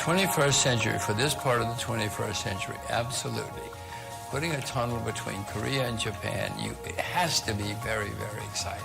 21st century, for this part of the 21st century, absolutely. Putting a tunnel between Korea and Japan, it has to be very, very exciting.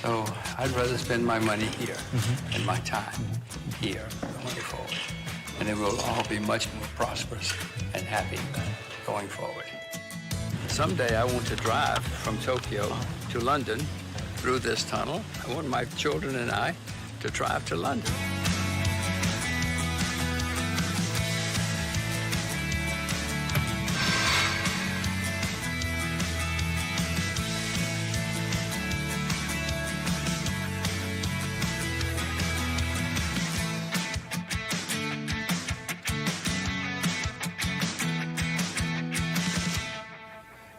So I'd rather spend my money here and my time here going forward. And it will all be much more prosperous and happy going forward. Someday I want to drive from Tokyo to London through this tunnel. I want my children and I to drive to London.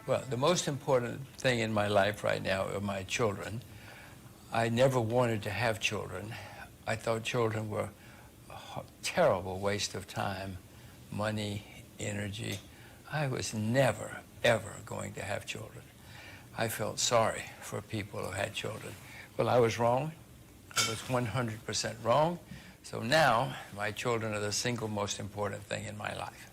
Well, the most important thing in my life right now are my children. I never wanted to have children. I thought children were a terrible waste of time, money, energy. I was never, ever going to have children. I felt sorry for people who had children. Well, I was wrong. I was 100% wrong. So now, my children are the single most important thing in my life.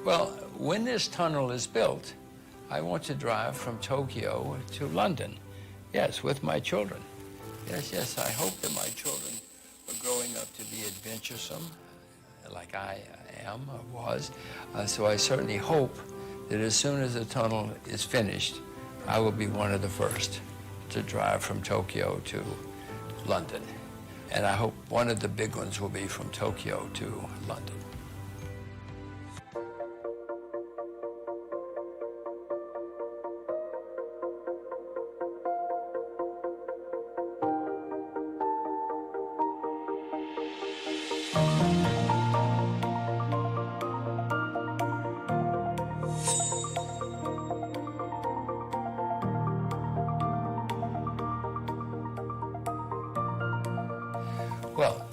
Well, when this tunnel is built, I want to drive from Tokyo to London. Yes, with my children. Yes, I hope that my children are growing up to be adventuresome, like I am or was. So I certainly hope that as soon as the tunnel is finished, I will be one of the first to drive from Tokyo to London. And I hope one of the big ones will be from Tokyo to London. Well,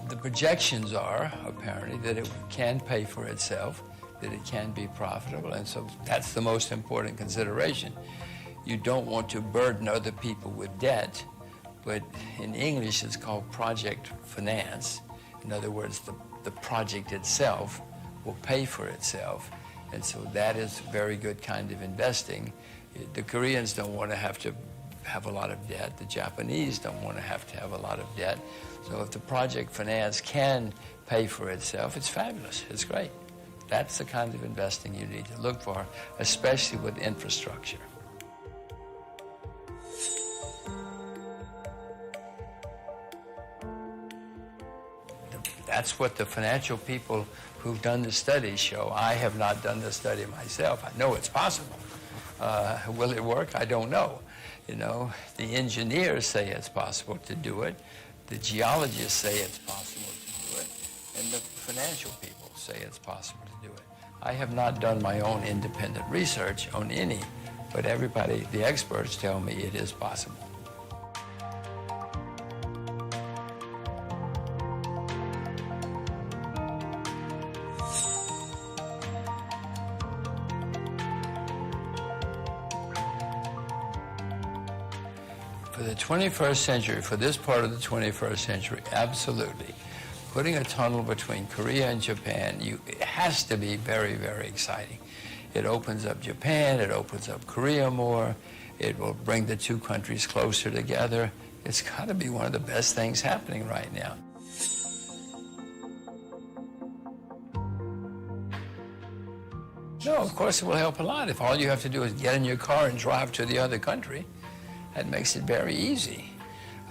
the projections are, apparently, that it can pay for itself, that it can be profitable, and so that's the most important consideration. You don't want to burden other people with debt, but in English it's called project finance. In other words, the project itself will pay for itself, and so that is a very good kind of investing. The Koreans don't want to have a lot of debt. The Japanese don't want to have a lot of debt. So if the project finance can pay for itself, it's fabulous. It's great. That's the kind of investing you need to look for, especially with infrastructure. That's what the financial people who've done the study show. I have not done the study myself. I know it's possible. Will it work? I don't know. You know, the engineers say it's possible to do it. The geologists say it's possible to do it. And the financial people say it's possible to do it. I have not done my own independent research on any, but everybody, the experts tell me it is possible. For the 21st century, for this part of the 21st century, absolutely. Putting a tunnel between Korea and Japan, it has to be very, very exciting. It opens up Japan, it opens up Korea more, it will bring the two countries closer together. It's got to be one of the best things happening right now. No, of course it will help a lot. If all you have to do is get in your car and drive to the other country, that makes it very easy.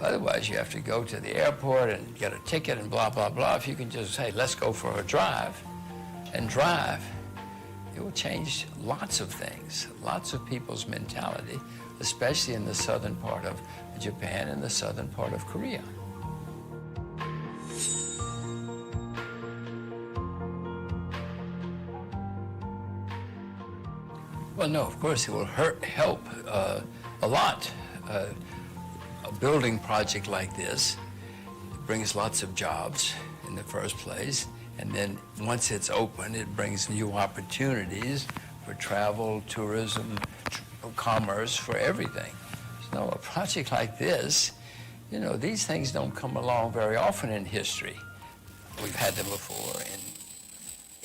Otherwise, you have to go to the airport and get a ticket and blah, blah, blah. If you can just say, let's go for a drive, and drive, it will change lots of things, lots of people's mentality, especially in the southern part of Japan and the southern part of Korea. Well, no, of course it will help a lot. A building project like this brings lots of jobs in the first place, and then once it's open, it brings new opportunities for travel, tourism, commerce, for everything. So a project like this, you know, these things don't come along very often in history. We've had them before in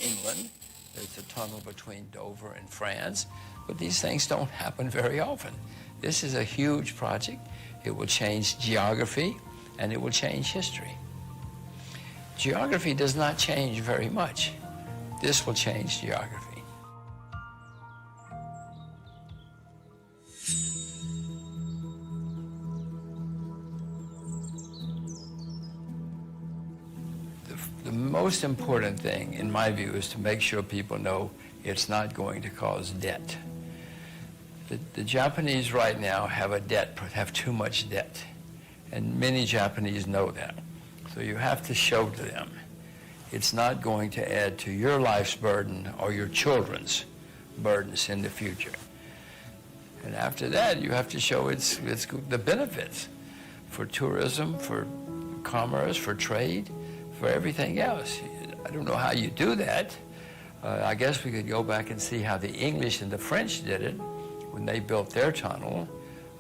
England. There's a tunnel between Dover and France, but these things don't happen very often. This is a huge project. It will change geography, and it will change history. Geography does not change very much. This will change geography. The most important thing, in my view, is to make sure people know it's not going to cause debt. The Japanese right now have too much debt, and many Japanese know that. So you have to show to them it's not going to add to your life's burden or your children's burdens in the future. And after that, you have to show it's the benefits for tourism, for commerce, for trade, for everything else. I don't know how you do that. I guess we could go back and see how the English and the French did it. When they built their tunnel,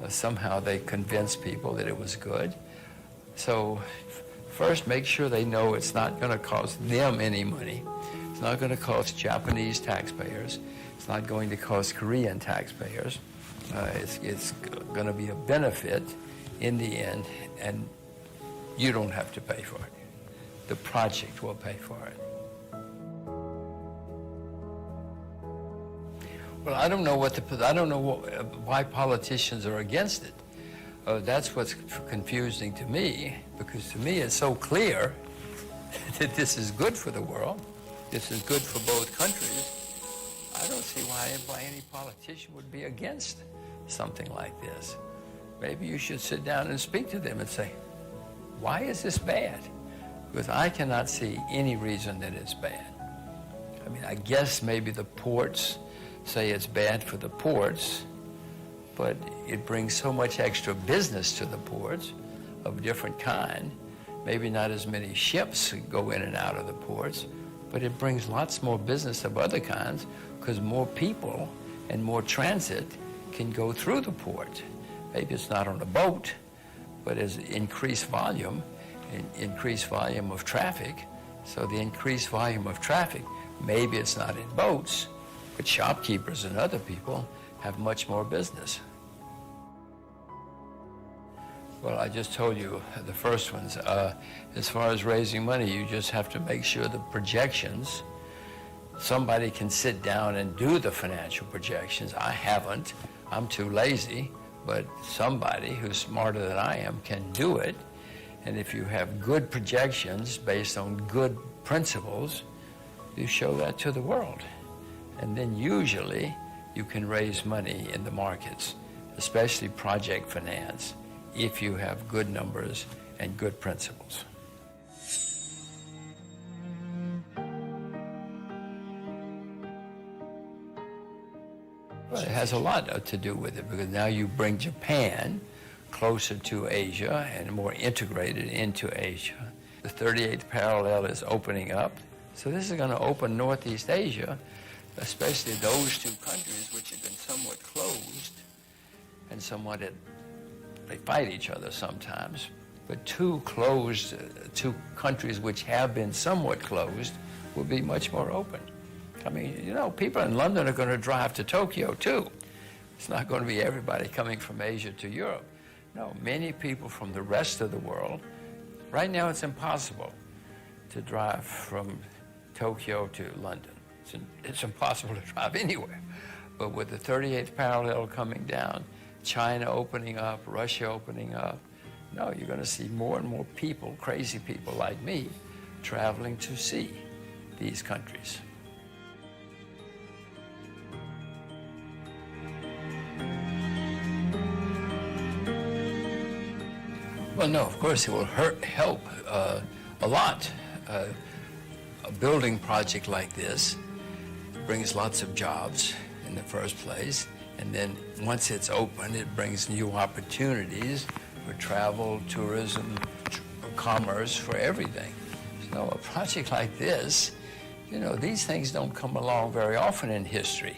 somehow they convinced people that it was good. So first, make sure they know it's not going to cost them any money. It's not going to cost Japanese taxpayers. It's not going to cost Korean taxpayers. It's going to be a benefit in the end, and you don't have to pay for it. The project will pay for it. Well, I don't know why politicians are against it. That's what's confusing to me, because to me it's so clear that this is good for the world. This is good for both countries. I don't see why any politician would be against something like this. Maybe you should sit down and speak to them and say, why is this bad? Because I cannot see any reason that it's bad. I mean, I guess maybe the ports say it's bad for the ports, but it brings so much extra business to the ports of different kind. Maybe not as many ships go in and out of the ports, but it brings lots more business of other kinds because more people and more transit can go through the port. Maybe it's not on a boat, but as increased volume of traffic. So the increased volume of traffic, maybe it's not in boats, but shopkeepers and other people have much more business. Well, I just told you the first ones. As far as raising money, you just have to make sure the projections, somebody can sit down and do the financial projections. I haven't. I'm too lazy, but somebody who's smarter than I am can do it. And if you have good projections based on good principles, you show that to the world. And then usually you can raise money in the markets, especially project finance, if you have good numbers and good principles. Well, it has a lot to do with it, because now you bring Japan closer to Asia and more integrated into Asia. The 38th parallel is opening up. So this is going to open Northeast Asia, especially those two countries which have been somewhat closed and they fight each other sometimes. But two countries which have been somewhat closed will be much more open. I mean, you know, people in London are going to drive to Tokyo too. It's not going to be everybody coming from Asia to Europe. No, many people from the rest of the world, right now it's impossible to drive from Tokyo to London. It's impossible to drive anywhere. But with the 38th parallel coming down, China opening up, Russia opening up, no, you're going to see more and more people, crazy people like me, traveling to see these countries. Well, no, of course it will help a lot. A building project like this brings lots of jobs in the first place, and then once it's open, it brings new opportunities for travel, tourism, commerce, for everything. So a project like this, you know, these things don't come along very often in history.